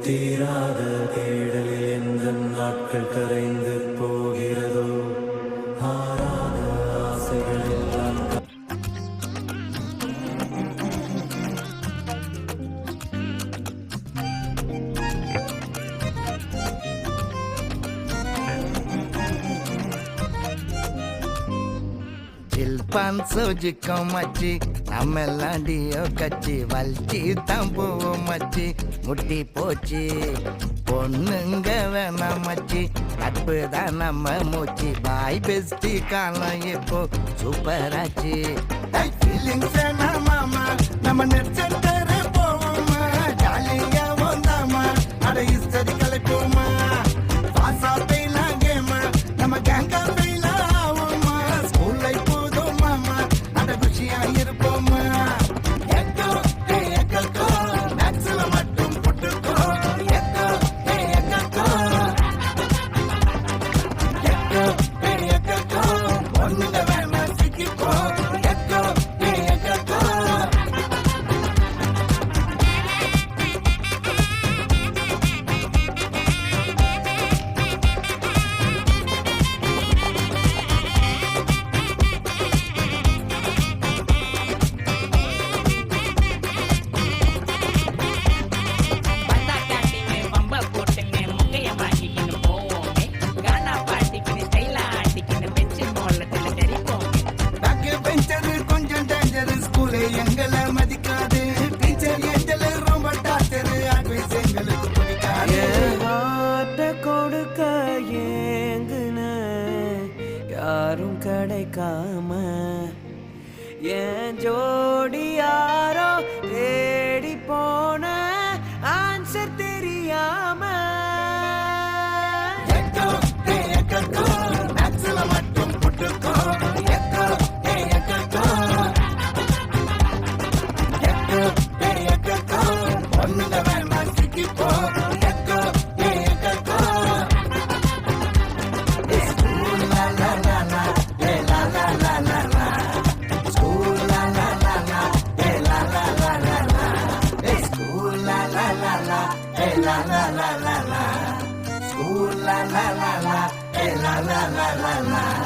தீராத தேடலில் எந்த நாட்கள் கரைந்து போகிறதோ ஆறாத ஆசைகள் எல்லாம் சோஜிக்கும் மச்சி நம்மெல்லாம் டியோ கச்சி வலிச்சி தான் போவோம் மச்சி முட்டி போச்சு பொண்ணுங்க வேணாம் மச்சி நட்பு தான் நம்ம மூச்சு பாய் பெஸ்டி காலம் இப்போ சூப்பராச்சு ஃபீலிங்ஸ் மாமா நம்ம நெட்சென்டர் போவோமா ஜாலியா வந்தாமா அட இஸ்தடி கலக்குமா பாசா பெயிலாம் கேமா நம்ம கேங்கா எங்களை மதிக்காது டீச்சர் ஏஞ்சல் ரொம்ப டாக்டர் அட்வைஸ் எங்களுக்கு பிடிக்காது ஹார்ட்ட கொடுக்க ஏங்குன யாரும் கிடைக்காம என் ஜோடி யாரோ தேடி போன ஆன்சர் தெரியாம மட்டும் போட்டுக்கோ la la la la la, school la la la la, la la la la la.